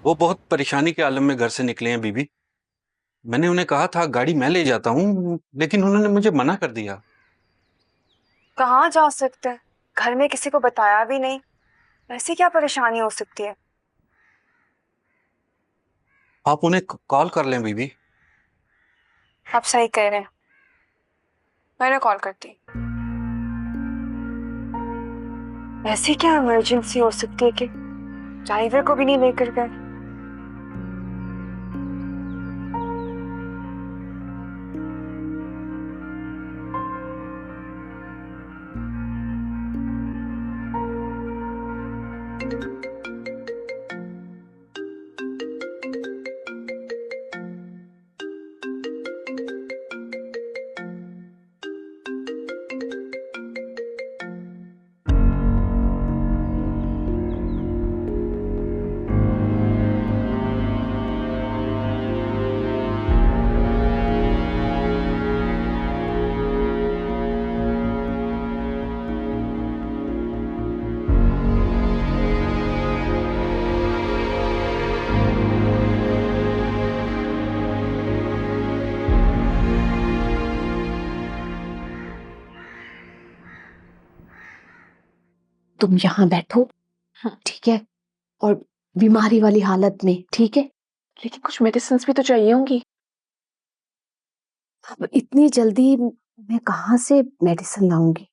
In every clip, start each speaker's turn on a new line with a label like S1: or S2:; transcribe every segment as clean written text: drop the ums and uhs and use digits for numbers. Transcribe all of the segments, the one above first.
S1: वो बहुत परेशानी के आलम में घर से निकले हैं बीबी। मैंने उन्हें कहा था गाड़ी मैं ले जाता हूँ, लेकिन उन्होंने मुझे मना कर दिया।
S2: कहाँ जा सकते हैं? घर में किसी को बताया भी नहीं। ऐसी क्या परेशानी हो सकती है?
S1: आप उन्हें कॉल कर लें बीबी।
S2: आप सही कह रहे हैं। मैंने कॉल करती। ऐसी क्या इमरजेंसी हो सकती है कि ड्राइवर को भी नहीं लेकर गए?
S3: तुम यहाँ बैठो, ठीक है? और बीमारी वाली हालत में, ठीक है?
S4: लेकिन कुछ मेडिसिन भी तो चाहिए होंगी।
S3: अब इतनी जल्दी मैं कहाँ से मेडिसिन लाऊंगी?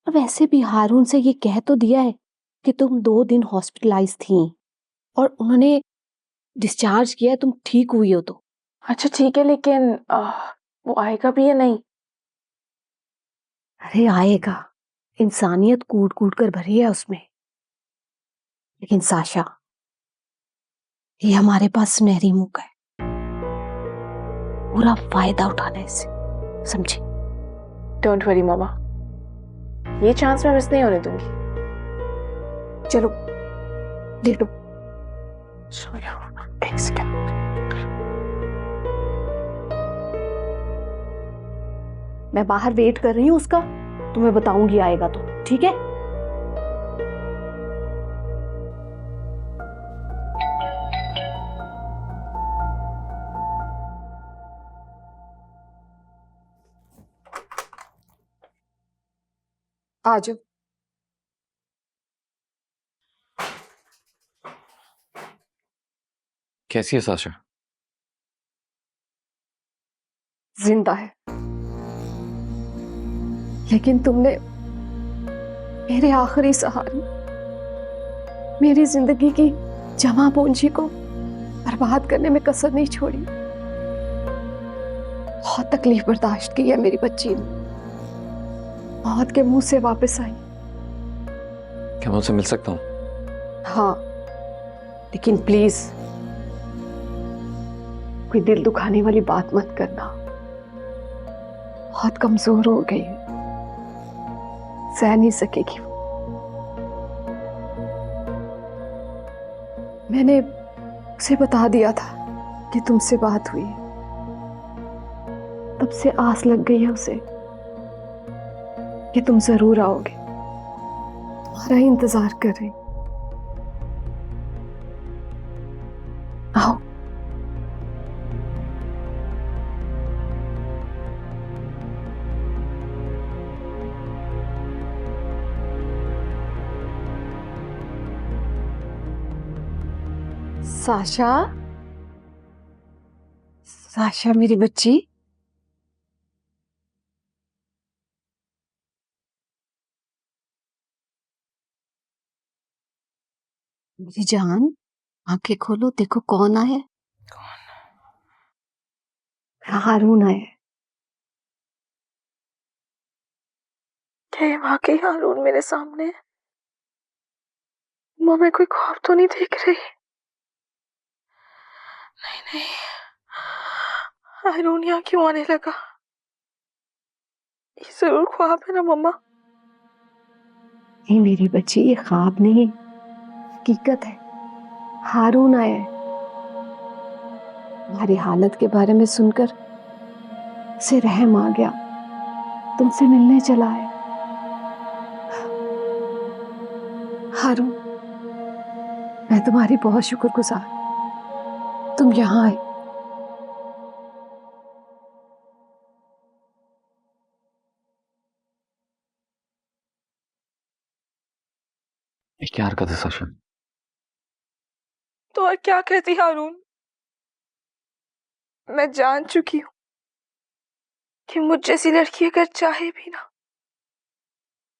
S3: और वैसे भी हारून से ये कह तो दिया है कि तुम 2 दिन हॉस्पिटलाइज थी और उन्होंने डिस्चार्ज किया है, तुम ठीक हुई हो तो।
S4: अच्छा ठीक है, लेकिन वो आएगा भी या नहीं?
S3: अरे आएगा, इंसानियत कूट कूट कर भरी है उसमें। लेकिन साशा, ये हमारे पास सुनहरी मौका है, पूरा फायदा उठाना है इससे, समझे?
S4: डोंट वरी मामा, ये चांस मैं मिस नहीं होने दूंगी।
S3: चलो ले लो।
S4: एक सेकंड।
S3: मैं बाहर वेट कर रही हूँ उसका, तुम्हें बताऊंगी आएगा तो, ठीक है? आ जाओ।
S5: कैसी है साशा?
S3: जिंदा है, लेकिन तुमने मेरे आखिरी सहारे, मेरी जिंदगी की जमा पूंजी को बर्बाद करने में कसर नहीं छोड़ी। बहुत तकलीफ बर्दाश्त की है मेरी बच्ची ने, मौत के मुंह से वापस आई।
S5: क्या मैं उनसे मिल सकता हूँ?
S3: हाँ, लेकिन प्लीज कोई दिल दुखाने वाली बात मत करना। बहुत कमजोर हो गई है, सह नहीं सकेगी वो। मैंने उसे बता दिया था कि तुमसे बात हुई है, तब से आस लग गई है उसे कि तुम जरूर आओगे। तुम्हारा ही इंतजार कर रही। आओ। साशा, साशा मेरी बच्ची, मेरी जान, आंखें खोलो, देखो कौन आया है। हारून आया है।
S4: क्या ये वाकई हारून मेरे सामने है? माँ, मैं कोई ख्वाब तो नहीं देख रही? नहीं नहीं, हारून यहाँ क्यों आने लगा? ये जरूर ख्वाब है ना मम्मा?
S3: नहीं मेरी बच्ची, ये ख्वाब नहीं, हकीकत है। हारून आया है। तुम्हारी हालत के बारे में सुनकर उसे रहम आ गया, तुमसे मिलने चला है। हारून, मैं तुम्हारी बहुत शुक्रगुजार। तुम यहाँ आए।
S5: ये क्या हरकत है साशा?
S4: तो और क्या कहती हारून? मैं जान चुकी हूँ कि मुझ जैसी लड़की अगर चाहे भी ना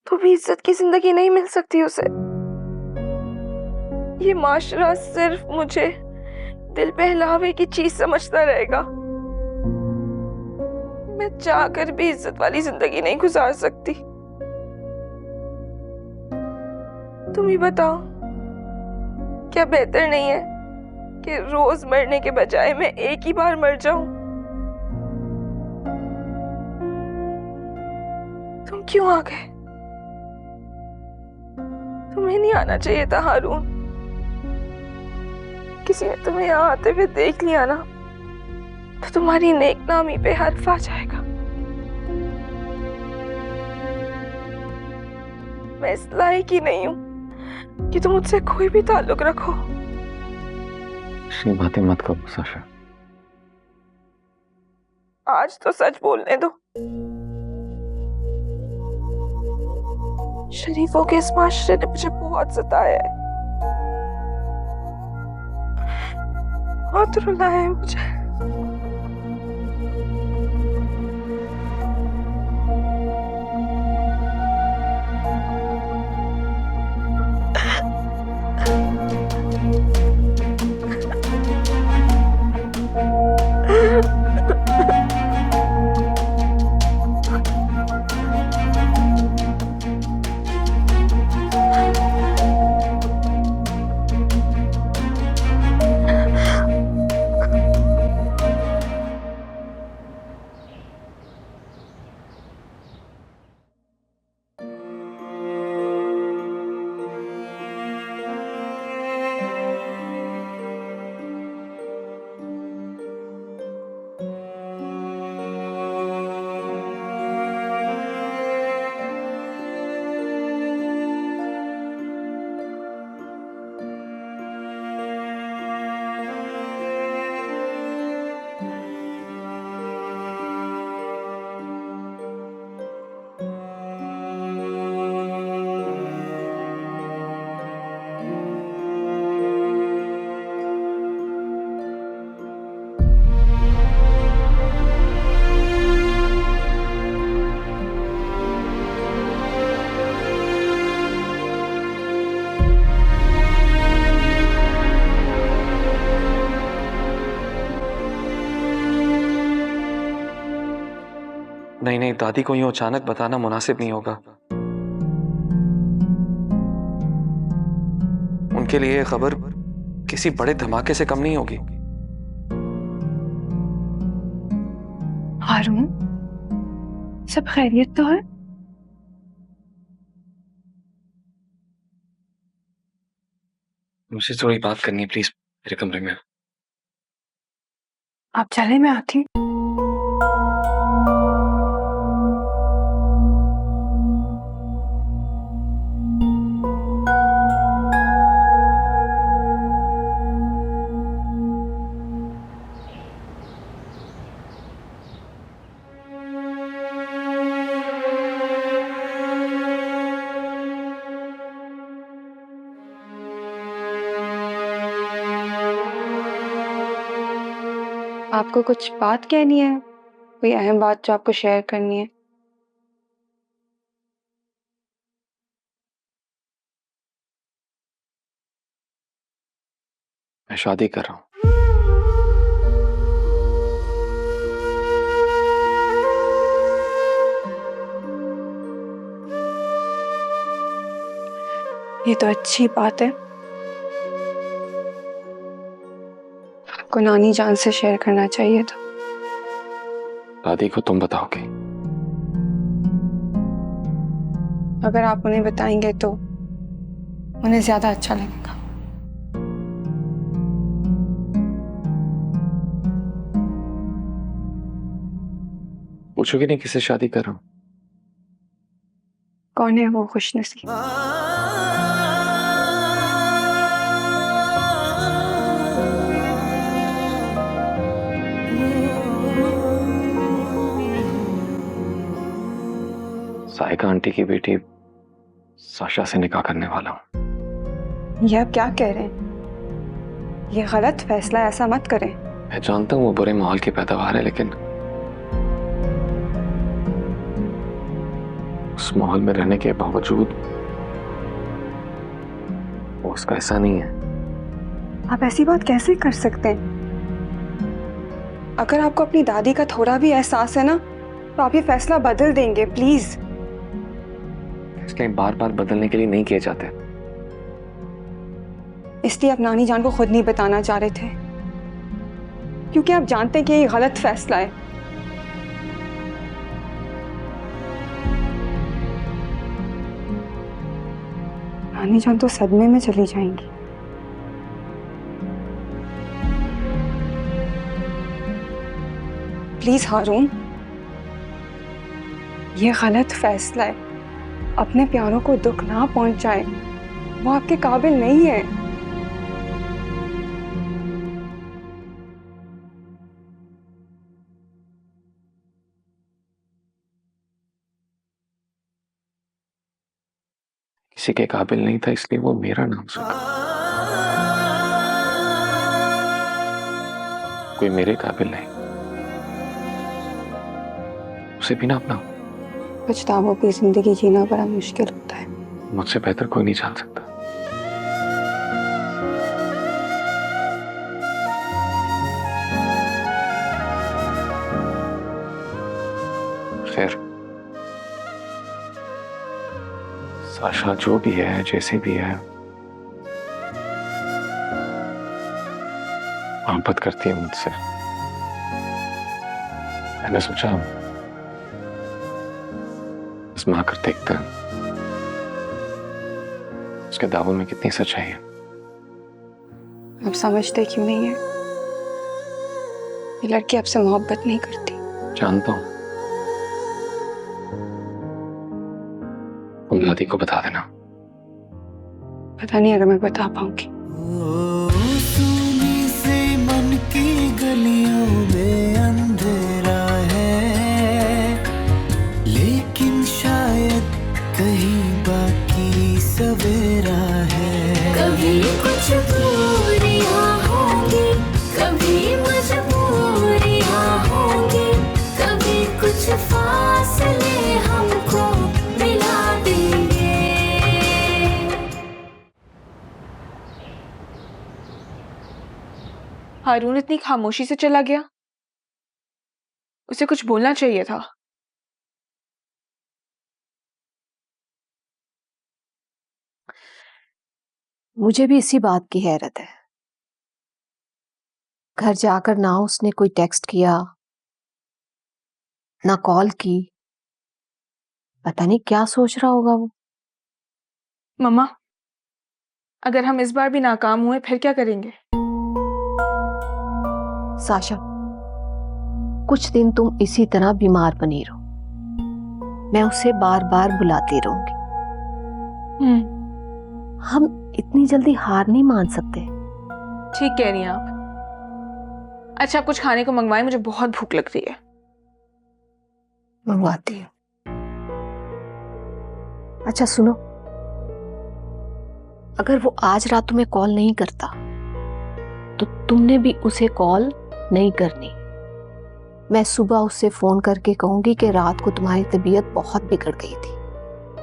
S4: तो भी इज्जत की जिंदगी नहीं मिल सकती उसे। ये माशरा सिर्फ मुझे दिल बहलावे की चीज समझता रहेगा। मैं चाहकर भी इज्जत वाली जिंदगी नहीं गुजार सकती। तुम ही बताओ, क्या बेहतर नहीं है कि रोज मरने के बजाय मैं एक ही बार मर जाऊं? तुम क्यों आ गए? तुम्हें नहीं आना चाहिए था हारून। किसी ने तुम्हें यहाँ आते हुए देख लिया ना तो तुम्हारी नेकनामी पे हर्फ आ जाएगा। मैं इस लायक ही नहीं हूँ कि तुम मुझसे कोई भी ताल्लुक रखो।
S5: ऐसी बातें मत करो साशा।
S4: आज तो सच बोलने दो। शरीफों के इस माशरे ने मुझे बहुत सताया है, बहुत रुलाया है मुझे।
S5: नहीं नहीं, दादी को यूं अचानक बताना मुनासिब नहीं होगा। उनके लिए ये खबर किसी बड़े धमाके से कम नहीं होगी।
S2: हारून, सब खैरियत तो है?
S5: मुझसे थोड़ी बात करनी है, प्लीज मेरे कमरे में।
S2: आप चले, मैं आती हूँ। आपको कुछ बात कहनी है? कोई अहम बात जो आपको शेयर करनी है?
S5: मैं शादी कर रहा हूँ।
S2: ये तो अच्छी बात है। आपको नानी जान से शेयर करना चाहिए था।
S5: दादी को तुम बताओगे?
S2: अगर आप उन्हें बताएंगे तो उन्हें ज्यादा अच्छा लगेगा।
S5: पूछोगे नहीं किससे शादी कर रहा हूँ?
S2: कौन है वो खुशनसीब?
S5: मलाइका आंटी की बेटी साशा से निकाह करने वाला हूँ।
S2: ये आप क्या कह रहे हैं? ये गलत फैसला है, ऐसा मत करें।
S5: मैं जानता हूँ वो बुरे माहौल की पैदावार है, लेकिन उस माहौल में रहने के बावजूद वो उसका ऐसा नहीं है।
S2: आप ऐसी बात कैसे कर सकते हैं? अगर आपको अपनी दादी का थोड़ा भी एहसास है ना, तो आप ये फैसला बदल देंगे, प्लीज।
S5: इसलिए बार बार बदलने के लिए नहीं किए जाते।
S2: इसलिए आप नानी जान को खुद नहीं बताना चाह रहे थे, क्योंकि आप जानते हैं कि ये गलत फैसला है। नानी जान तो सदमे में चली जाएंगी। प्लीज हारून, ये गलत फैसला है। अपने प्यारों को दुख ना पहुंचाए, वो आपके काबिल नहीं है।
S5: किसी के काबिल नहीं था, इसलिए वो मेरा नाम सुना। कोई मेरे काबिल नहीं, उसे भी ना अपना।
S2: पछतावों की जिंदगी जीना बड़ा मुश्किल होता है।
S5: मुझसे बेहतर कोई नहीं जान सकता। खैर, साशा जो भी है, जैसे भी है, मोहब्बत करती है मुझसे। मैंने सोचा आजमा कर देखते हैं उसके दावों में कितनी सच्चाई है।
S2: आप समझते क्यों नहीं है? ये लड़की आपसे मोहब्बत नहीं करती।
S5: जानता हूं। तुम दादी को बता देना।
S2: पता नहीं अगर मैं बता पाऊंगी।
S6: सुनी से मन की गलियों में अंधेरा है, लेकिन शायद कहीं बाकी सवेरा है।
S7: कभी कुछ दूरियां होंगी, कभी मजबूरियां होंगी, कभी कुछ फासले हमको मिला देंगे।
S4: हारून इतनी खामोशी से चला गया, उसे कुछ बोलना चाहिए था।
S3: मुझे भी इसी बात की हैरत है। घर जाकर ना उसने कोई टेक्स्ट किया, ना कॉल की। पता नहीं क्या सोच रहा होगा वो।
S4: मम्मा, अगर हम इस बार भी नाकाम हुए फिर क्या करेंगे?
S3: साशा, कुछ दिन तुम इसी तरह बीमार बनी रहो, मैं उसे बार बार बुलाती रहूंगी। हम इतनी जल्दी हार नहीं मान सकते।
S4: ठीक कह रही हैं आप। अच्छा, आप कुछ खाने को मंगवाएं, मुझे बहुत भूख लग रही है।
S3: मंगवाती हूँ। अच्छा सुनो, अगर वो आज रात तुम्हें कॉल नहीं करता तो तुमने भी उसे कॉल नहीं करनी। मैं सुबह उससे फोन करके कहूंगी कि रात को तुम्हारी तबीयत बहुत बिगड़ गई थी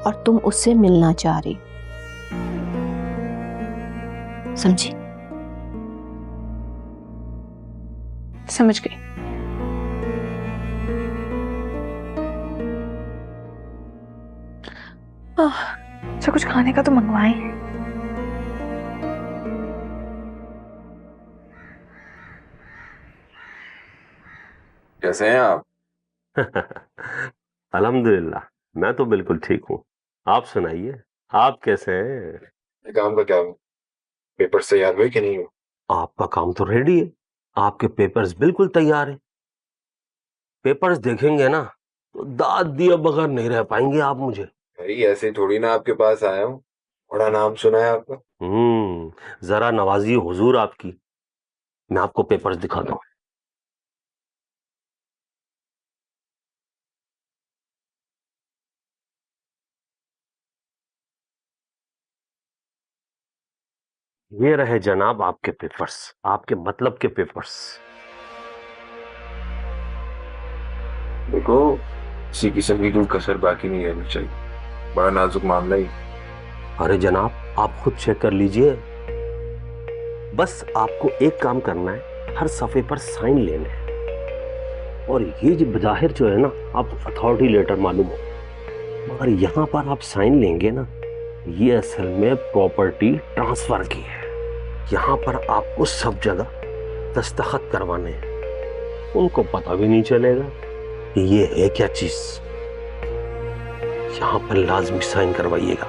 S3: और तुम उससे मिलना चाह रही। समझी?
S4: समझ गई। अच्छा, कुछ खाने का तो मंगवाएं।
S8: कैसे हैं आप?
S9: अल्हम्दुलिल्लाह, मैं तो बिल्कुल ठीक हूँ। आप सुनाइए, आप कैसे हैं?
S8: काम का क्या, पेपर तैयार हुए कि नहीं हुए?
S9: आपका काम तो रेडी है, आपके पेपर्स बिल्कुल तैयार हैं। पेपर्स देखेंगे ना तो दाद दिए बगैर नहीं रह पाएंगे आप मुझे।
S8: भाई ऐसे थोड़ी ना आपके पास आया हूँ, बड़ा नाम सुना है आपका।
S9: जरा नवाजिए हुजूर आपकी। मैं आपको पेपर्स दिखाता हूँ। ये रहे जनाब आपके पेपर्स, आपके मतलब के पेपर्स।
S8: देखो, किसी किस्म की कोई कसर बाकी नहीं रहनी चाहिए, बड़ा नाजुक मामला ही।
S9: अरे जनाब, आप खुद चेक कर लीजिए। बस आपको एक काम करना है, हर सफ़े पर साइन लेने हैं। और ये जो बज़ाहिर जो है ना, आप अथॉरिटी लेटर मालूम हो, मगर यहाँ पर आप साइन लेंगे ना, ये असल में प्रॉपर्टी ट्रांसफर की है। यहाँ पर आपको सब जगह दस्तखत करवाने हैं। उनको पता भी नहीं चलेगा कि ये है क्या चीज। यहाँ पर लाजमी साइन करवाइएगा।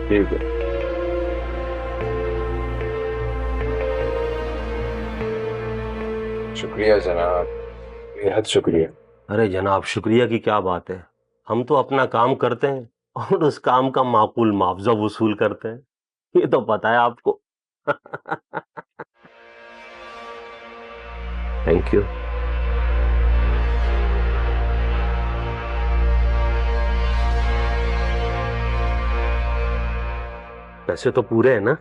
S8: ठीक है। शुक्रिया जनाब, बेहद शुक्रिया।
S9: अरे जनाब, शुक्रिया की क्या बात है। हम तो अपना काम करते हैं और उस काम का माकूल मुआवजा वसूल करते हैं, ये तो पता है आपको। Thank you. पैसे तो पूरे हैं ना?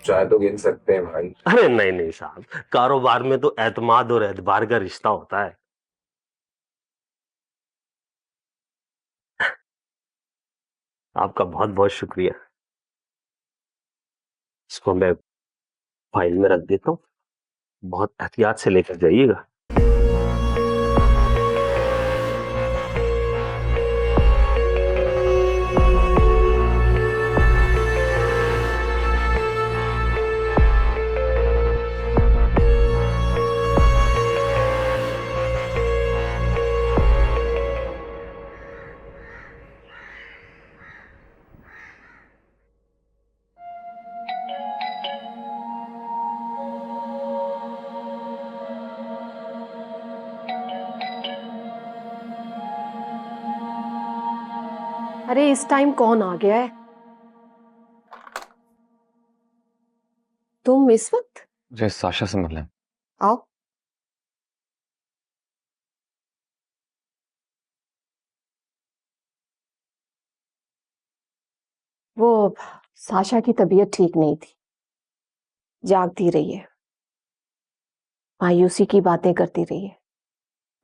S8: चाहे तो गिन सकते हैं भाई।
S9: अरे नहीं नहीं साहब, कारोबार में तो एतमाद और एतबार का रिश्ता होता है। आपका बहुत बहुत शुक्रिया। इसको मैं फाइल में रख देता हूँ, बहुत एहतियात से लेकर जाइएगा।
S3: अरे इस टाइम कौन आ गया है? तुम इस वक्त?
S5: मुझे साशा से मिलना है।
S3: आओ। वो साशा की तबीयत ठीक नहीं थी, जागती रही है, मायूसी की बातें करती रही है।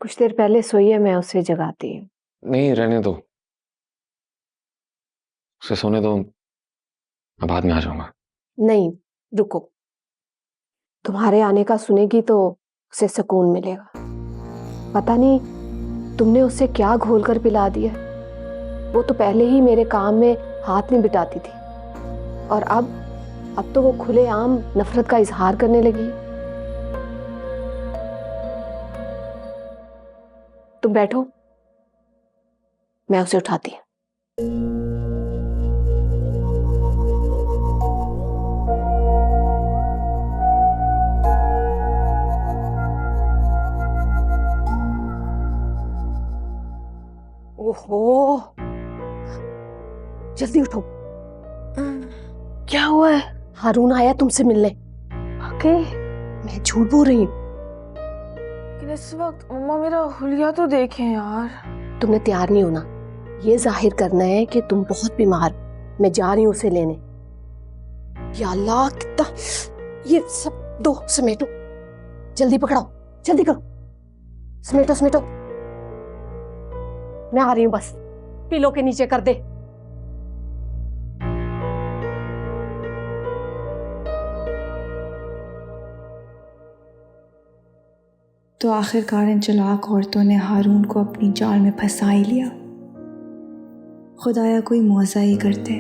S3: कुछ देर पहले सोई है, मैं उसे जगाती हूँ।
S5: नहीं, रहने दो, उसे सोने दो, मैं बाद में आ जाऊंगा।
S3: नहीं, रुको। तुम्हारे आने का सुनेगी तो उसे सुकून मिलेगा। पता नहीं तुमने उसे क्या घोल कर पिला दिया। वो तो पहले ही मेरे काम में हाथ नहीं बिटाती थी, और अब तो वो खुलेआम नफरत का इजहार करने लगी। तुम बैठो, मैं उसे उठाती हूँ। ओहो, जल्दी उठो।
S4: क्या हुआ है?
S3: हारून आया तुमसे मिलने।
S4: आके?
S3: मैं झूठ बोल रही हूँ।
S4: लेकिन इस वक्त मम्मा मेरा हुलिया तो देखें यार।
S3: तुमने तैयार नहीं होना, ये जाहिर करना है कि तुम बहुत बीमार हो। मैं जा रही हूँ उसे लेने। या अल्लाह, कितना ये सब दो, समेटो, जल्दी पकड़ाओ, जल्दी करो, समेटो समेटो। मैं आ रही हूँ, बस पिलो के नीचे कर दे।
S10: तो आखिरकार इन चालाक औरतों ने हारून को अपनी जाल में फंसा ही लिया। खुदाया कोई मौजा ही करते।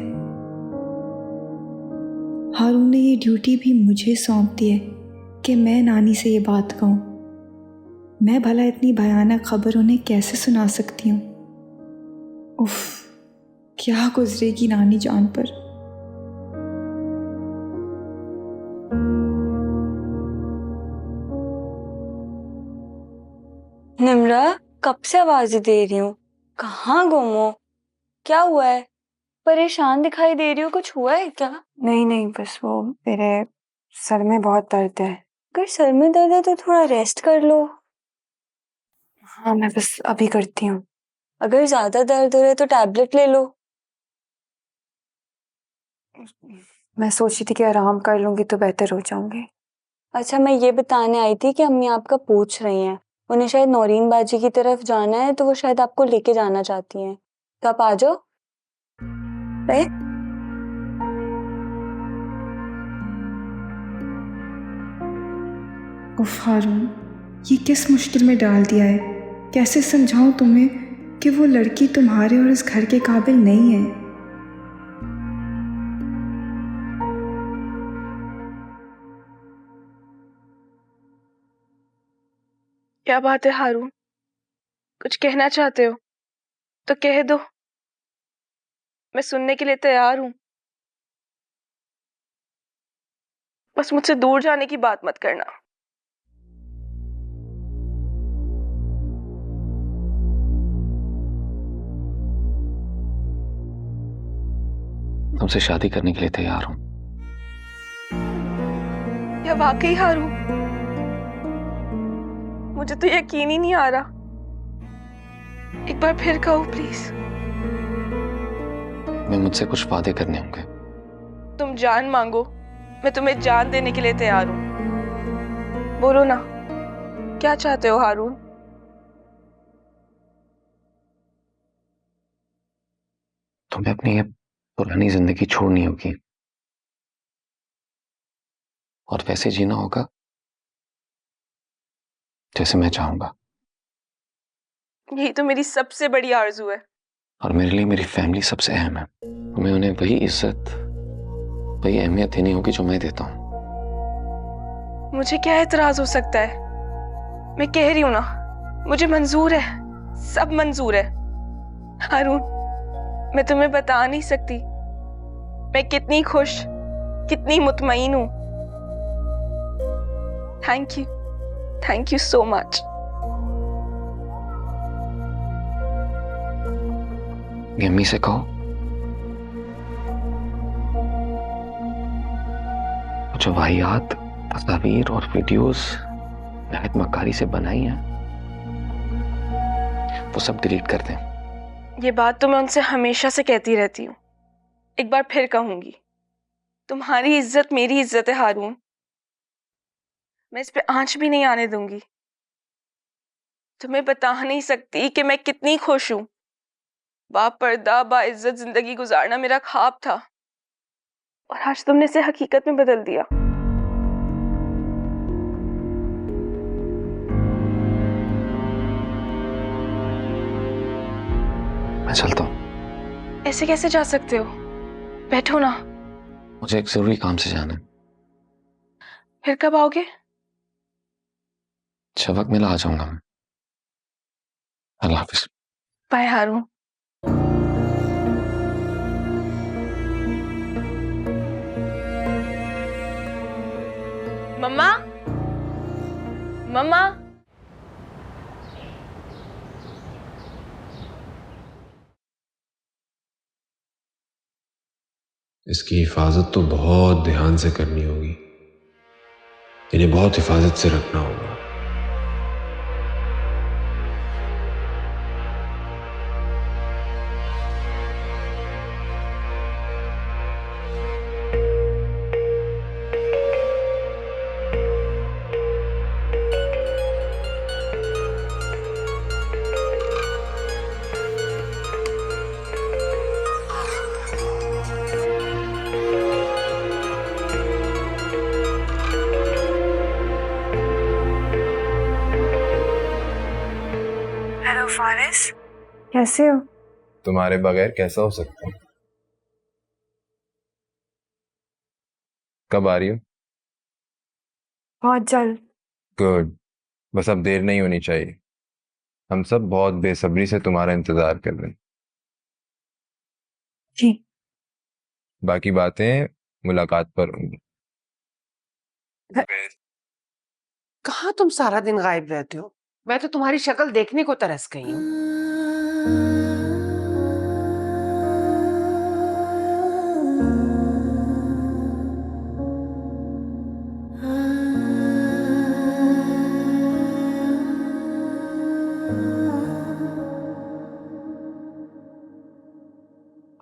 S10: हारून ने ये ड्यूटी भी मुझे सौंप दी है कि मैं नानी से ये बात कहूँ। मैं भला इतनी भयानक खबर उन्हें कैसे सुना सकती हूँ। उफ, क्या गुजरेगी नानी जान पर।
S11: निम्रा, कब से आवाजें दे रही हूँ, कहाँ गुम हो? क्या हुआ है? परेशान दिखाई दे रही हो, कुछ हुआ है क्या?
S2: नहीं नहीं, बस वो मेरे सर में बहुत दर्द है।
S11: अगर सर में दर्द है तो थोड़ा रेस्ट कर लो।
S2: हाँ, मैं बस अभी करती हूँ।
S11: अगर ज्यादा दर्द हो रहा है तो टैबलेट ले लो।
S2: मैं सोची थी कि आराम कर लूंगी तो बेहतर हो जाऊंगी।
S11: अच्छा, मैं ये बताने आई थी कि अम्मी आपका पूछ रही हैं, उन्हें शायद नौरीन बाजी की तरफ जाना है, तो वो शायद आपको लेके जाना चाहती हैं, तो आप आ जाओ। ए?
S10: उफ हारून, ये किस मुश्किल में डाल दिया है। कैसे समझाऊं तुम्हें कि वो लड़की तुम्हारे और इस घर के काबिल नहीं है।
S4: क्या बात है हारून, कुछ कहना चाहते हो तो कह दो, मैं सुनने के लिए तैयार हूं। बस मुझसे दूर जाने की बात मत करना।
S5: तुमसे शादी करने के लिए तैयार हूं।
S4: या वाकई हारून? मुझे तो यकीन ही नहीं आ रहा। एक बार फिर कहो प्लीज।
S5: मैं मुझसे कुछ वादे करने होंगे।
S4: तुम जान मांगो, मैं तुम्हें जान देने के लिए तैयार हूं। बोलो ना, क्या चाहते हो हारून?
S5: तुम्हें अपनी ये पुरानी जिंदगी छोड़नी होगी और वैसे जीना होगा जैसे मैं चाहूंगा।
S4: यही तो मेरी सबसे बड़ी आरज़ू है।
S5: और मेरे लिए मेरी फैमिली सबसे अहम है। तुम्हें उन्हें वही इज्जत, वही अहमियत देनी होगी जो मैं देता हूं।
S4: मुझे क्या एतराज हो सकता है? मैं कह रही हूं ना, मुझे मंजूर है, सब मंजूर है। हारून, मैं तुम्हें बता नहीं सकती मैं कितनी खुश, कितनी मुतमईन हूं। Thank you so much.
S5: अम्मी से कहो जो वाहियात तस्वीर और वीडियोस नहायत मक्कारी से बनाई हैं वो सब डिलीट कर दें।
S4: ये बात तो मैं उनसे हमेशा से कहती रहती हूँ, एक बार फिर कहूंगी, तुम्हारी इज्जत मेरी इज्जत है हारून। मैं इस पे आंच भी नहीं आने दूंगी। तुम्हें बता नहीं सकती कि मैं कितनी खुश हूं। बापर्दा बाइज्जत जिंदगी गुजारना मेरा ख्वाब था और आज तुमने इसे हकीकत में बदल दिया।
S5: मैं चलता हूं।
S4: ऐसे कैसे जा सकते हो? बैठो ना।
S5: मुझे एक जरूरी काम से जाना है।
S4: फिर कब आओगे?
S5: जब वक्त मिला आ जाऊंगा मैं। अल्लाह हाफिज।
S4: बाय हारून। मम्मा, मम्मा।
S8: इसकी हिफाजत तो बहुत ध्यान से करनी होगी, इन्हें बहुत हिफाजत से रखना होगा।
S2: हेलो फारिस, कैसे हो?
S8: तुम्हारे बगैर कैसा हो सकता हूँ? कब आ रही हो?
S2: बहुत जल्द।
S8: गुड, बस अब देर नहीं होनी चाहिए। हम सब बहुत बेसब्री से तुम्हारा इंतजार कर रहे हैं।
S2: जी।
S8: बाकी बातें मुलाकात पर होंगी।
S12: कहाँ तुम सारा दिन गायब रहते हो? मैं तो तुम्हारी शक्ल देखने को तरस गई हूँ।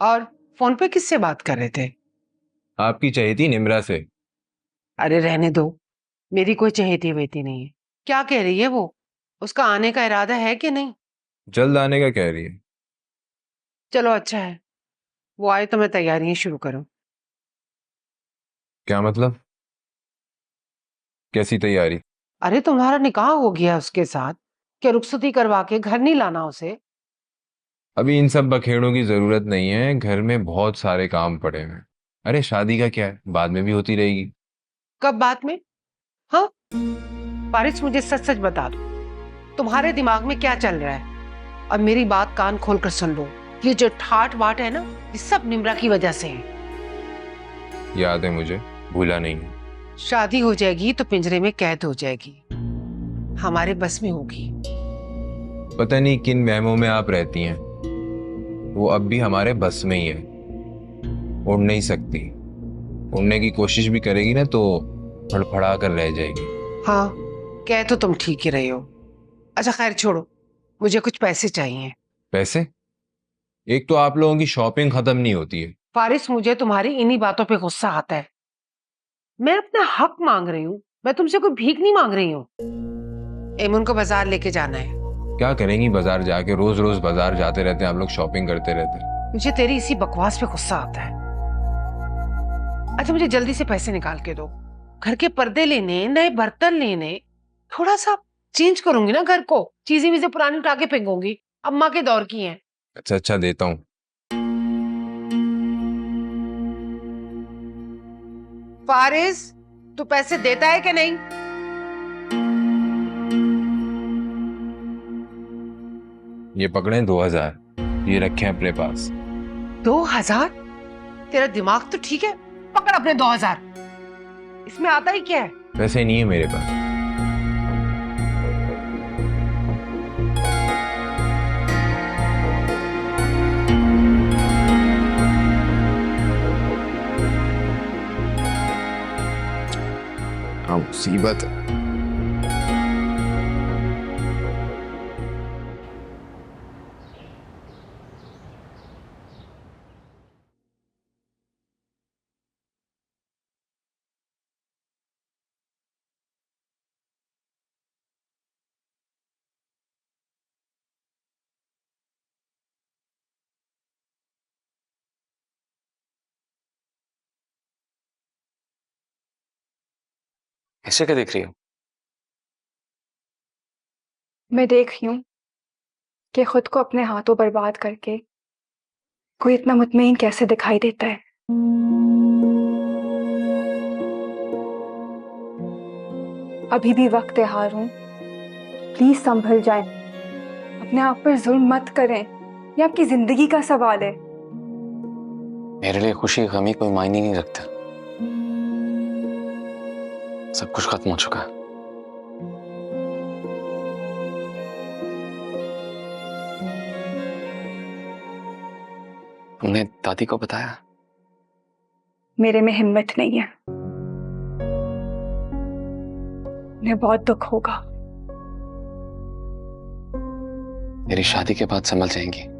S12: और फोन पे किससे बात कर रहे थे?
S13: आपकी चाहिए थी निम्रा से।
S12: अरे रहने दो, मेरी कोई चहेती वेती नहीं है। क्या कह रही है वो? उसका आने का इरादा है कि नहीं?
S13: जल्द आने का कह रही है।
S12: चलो अच्छा है, वो आए तो मैं तैयारियां शुरू करूं।
S13: क्या मतलब? कैसी तैयारी?
S12: अरे तुम्हारा निकाह हो गया उसके साथ, क्या रुखसती करवा के घर नहीं लाना उसे?
S13: अभी इन सब बखेड़ों की जरूरत नहीं है, घर में बहुत सारे काम पड़े हैं। अरे शादी का क्या है, बाद में भी होती रहेगी।
S12: कब बाद में? हाँ पारिस, मुझे सच सच बता दो, तुम्हारे दिमाग में क्या चल रहा है? और मेरी बात कान खोल कर सुन लो, ये जो ठाट बाट है ना, ये सब निम्रा की वजह से है।
S13: याद है मुझे, भूला नहीं है।
S12: शादी हो जाएगी तो पिंजरे में कैद हो जाएगी, हमारे बस में होगी।
S13: पता नहीं किन वहमों में आप रहती हैं, वो अब भी हमारे बस में ही है। उड़ नहीं सकती, उड़ने की कोशिश भी करेगी ना तो फड़फड़ा कर रह जाएगी।
S12: हाँ कह तो तुम ठीक ही रहे हो। अच्छा खैर छोड़ो, मुझे कुछ पैसे चाहिए।
S13: पैसे? एक तो आप लोगों की शॉपिंग खत्म नहीं होती है।
S12: फारिस, मुझे तुम्हारी इन्हीं बातों पे गुस्सा आता है। मैं अपना हक मांग रही हूँ, मैं तुमसे कोई भीख नहीं मांग रही हूँ। एमुन को बाजार लेके जाना है।
S13: क्या करेंगी बाजार जाके? रोज रोज बाजार जाते रहते हैं आप लोग, शॉपिंग करते रहते हैं।
S12: मुझे तेरी इसी बकवास पे गुस्सा आता है। अच्छा मुझे जल्दी से पैसे निकाल के दो, घर के पर्दे लेने, नए बर्तन लेने, थोड़ा सा चेंज करूंगी ना घर को, चीजें वीजें पुरानी उठा के फेंकूंगी, अम्मा के दौर की हैं।
S13: अच्छा अच्छा देता हूँ।
S12: फारिस, तू पैसे देता है कि नहीं?
S13: ये पकड़े 2000, ये रखे अपने पास।
S12: 2000? तेरा दिमाग तो ठीक है, पकड़ अपने 2000। इसमें आता ही क्या है?
S13: पैसे नहीं है मेरे पास। हाँ मुसीबत है।
S5: ऐसे क्या देख रही हो?
S2: मैं देख रही हूँ कि खुद को अपने हाथों बर्बाद करके कोई इतना मुतमईन कैसे दिखाई देता है। अभी भी वक्त है हारून, प्लीज संभल जाएं, अपने आप पर जुल्म मत करें, ये आपकी जिंदगी का सवाल है।
S5: मेरे लिए खुशी गमी कोई मायने नहीं रखता। सब कुछ खत्म हो चुका है। तुमने दादी को बताया?
S2: मेरे में हिम्मत नहीं है, उन्हें बहुत दुख होगा।
S5: मेरी शादी के बाद संभल जाएंगी।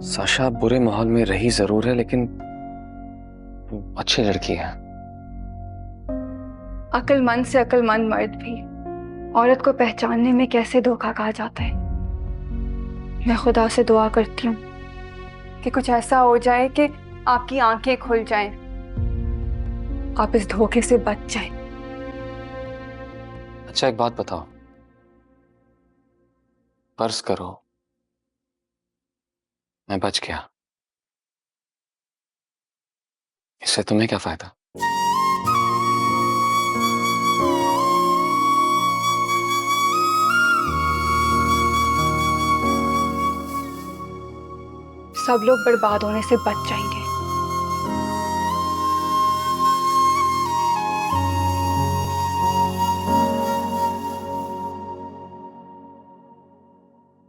S5: साशा बुरे माहौल में रही जरूर है, लेकिन अच्छी लड़की है।
S2: अक्लमंद से अक्लमंद मर्द भी औरत को पहचानने में कैसे धोखा खा जाता है। मैं खुदा से दुआ करती हूँ कि कुछ ऐसा हो जाए कि आपकी आंखें खुल जाएं, आप इस धोखे से बच जाएं।
S5: अच्छा एक बात बताओ, फर्ज करो मैं बच गया, इससे तुम्हें क्या फायदा?
S2: सब लोग बर्बाद होने से बच जाएंगे।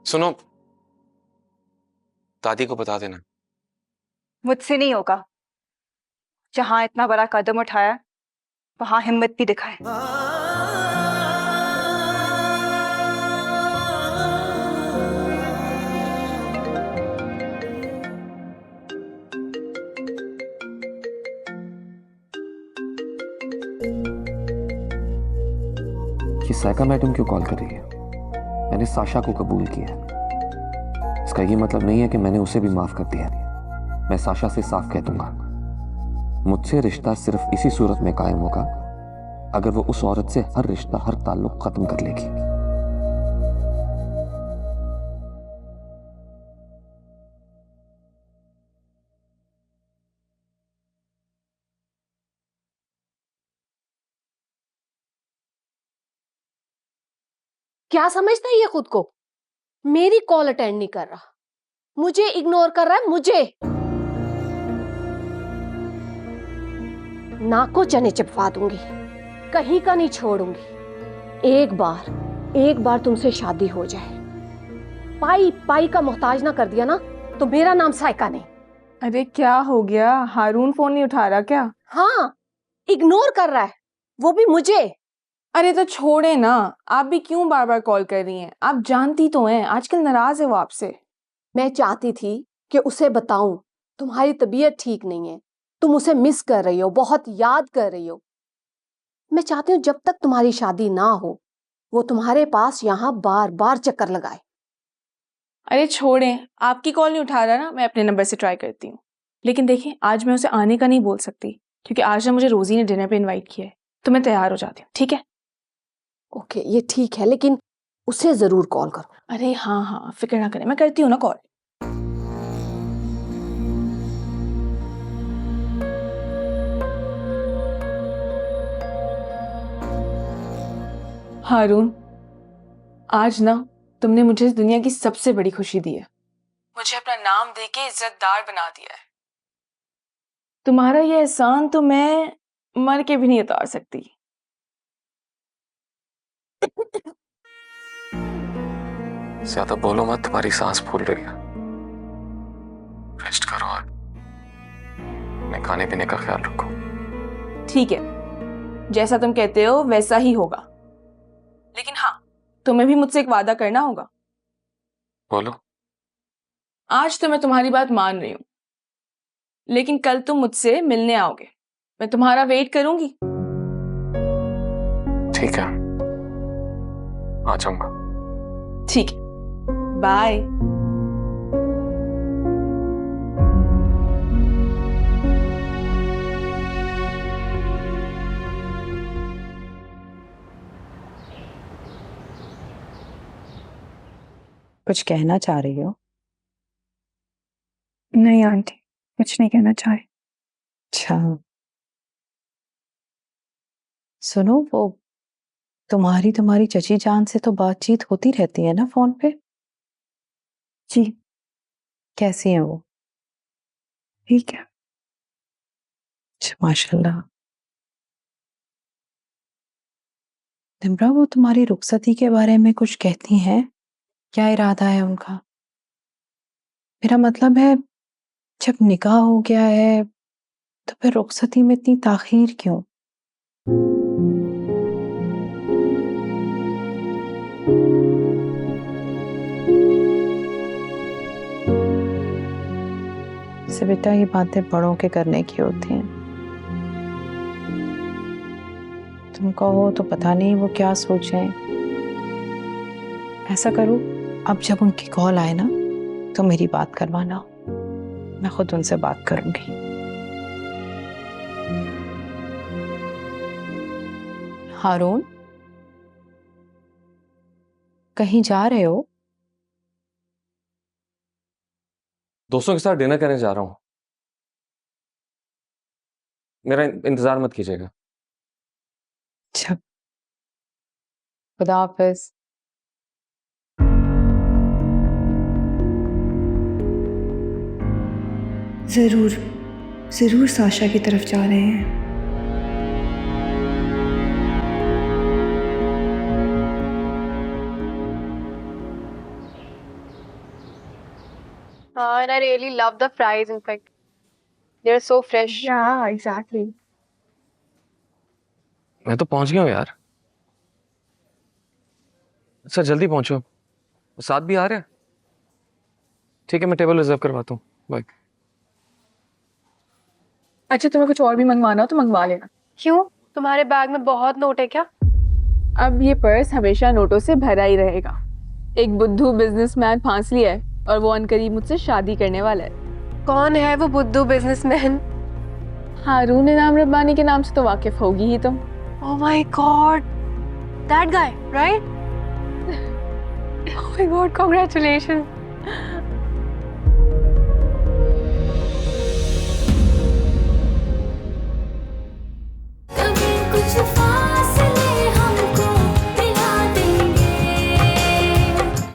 S5: सुनो, दादी को बता देना।
S2: मुझसे नहीं होगा, जहां इतना बड़ा कदम उठाया वहां हिम्मत भी दिखाए।
S5: साइका मैडम क्यों कॉल कर रही है? मैंने साशा को कबूल किया है। इसका ये मतलब नहीं है कि मैंने उसे भी माफ कर दिया। मैं साशा से साफ कह दूंगा, मुझसे रिश्ता सिर्फ इसी सूरत में कायम होगा अगर वो उस औरत से हर रिश्ता, हर ताल्लुक खत्म कर लेगी।
S3: क्या समझता है ये खुद को? मेरी कॉल अटेंड नहीं कर रहा, मुझे इग्नोर कर रहा है, मुझे। नाक को चने चिपका दूंगी, कहीं का नहीं छोड़ूंगी। एक बार तुमसे शादी हो जाए, पाई पाई का मोहताज ना कर दिया ना, तो मेरा नाम साइका नहीं।
S2: अरे क्या हो गया? हारून फोन नहीं उठा रहा क्या?
S3: हाँ, इग्नोर कर रहा है, वो भी मुझे।
S2: अरे तो छोड़े ना, आप भी क्यों बार बार कॉल कर रही हैं? आप जानती तो हैं आजकल नाराज है वो आपसे।
S3: मैं चाहती थी कि उसे बताऊं तुम्हारी तबीयत ठीक नहीं है, तुम उसे मिस कर रही हो, बहुत याद कर रही हो। मैं चाहती हूँ जब तक तुम्हारी शादी ना हो वो तुम्हारे पास यहाँ बार बार चक्कर लगाए।
S2: अरे छोड़ें, आपकी कॉल नहीं उठा रहा ना, मैं अपने नंबर से ट्राई करती हूँ। लेकिन देखिए, आज मैं उसे आने का नहीं बोल सकती क्योंकि आज ना मुझे रोजी ने डिनर पे इनवाइट किया है, तो मैं तैयार हो जाती हूँ। ठीक है?
S3: ओके, ये ठीक है, लेकिन उसे जरूर कॉल करो।
S2: अरे हाँ हाँ, फिक्र ना करें, मैं करती हूँ ना कॉल। हारून, आज ना तुमने मुझे इस दुनिया की सबसे बड़ी खुशी दी है। मुझे अपना नाम देके इज्जतदार बना दिया है। तुम्हारा ये एहसान तो मैं मर के भी नहीं उतार सकती।
S5: ज्यादा बोलो मत, तुम्हारी सांस फूल रही है। रेस्ट करो और अपने खाने पीने का ख्याल रखो।
S2: ठीक है, जैसा तुम कहते हो वैसा ही होगा, लेकिन हाँ, तुम्हें भी मुझसे एक वादा करना होगा।
S5: बोलो।
S2: आज तो मैं तुम्हारी बात मान रही हूँ, लेकिन कल तुम मुझसे मिलने आओगे, मैं तुम्हारा वेट करूंगी।
S5: ठीक है, आ जाऊंगा।
S2: ठीक है, बाय।
S14: कुछ कहना चाह रही हो?
S10: नहीं आंटी, कुछ नहीं कहना चाह रही।
S14: अच्छा, सुनो, वो तुम्हारी चची जान से तो बातचीत होती रहती है ना फोन पे?
S10: जी।
S14: कैसी है वो?
S10: ठीक है।
S14: अच्छा, माशाल्लाह। निम्रा, वो तुम्हारी रुखसती के बारे में कुछ कहती हैं? क्या इरादा है उनका? मेरा मतलब है, जब निकाह हो गया है तो फिर रुखसती में इतनी ताखीर क्यों? से बेटा, ये बातें बड़ों के करने की होती हैं। तुम कहो तो पता नहीं वो क्या सोचें। ऐसा करो, अब जब उनकी कॉल आए ना तो मेरी बात करवाना, मैं खुद उनसे बात करूंगी। हारून, कहीं जा रहे हो?
S5: दोस्तों के साथ डिनर करने जा रहा हूँ, मेरा इंतजार मत कीजिएगा।
S14: अच्छा, खुदा हाफिज।
S10: ज़रूर साशा की तरफ जा रहे हैं।
S15: And I really love the fries. In fact, they're so fresh.
S2: Yeah, exactly.
S5: मैं तो पहुंच गया हूँ यार। अच्छा, जल्दी पहुंचो, साथ भी आ रहे हैं। ठीक है, मैं टेबल रिजर्व करवाता हूँ। बाय।
S2: अच्छा, तुम्हें कुछ और भी मंगवाना हो तो मंगवा लेना।
S15: क्यों? तुम्हारे बैग में बहुत नोट है क्या?
S16: अब ये पर्स हमेशा नोटों से भरा ही रहेगा। एक बुद्धू बिजनेसमैन फांस लिया है और वो अनकरीब मुझसे शादी करने वाला है।
S15: कौन है वो बुद्धू बिजनेसमैन?
S16: हारून इनाम रब्बानी के नाम से तो वाकिफ होगी ही तुम।
S15: Oh my God, that guy, right? Oh my God, congratulations.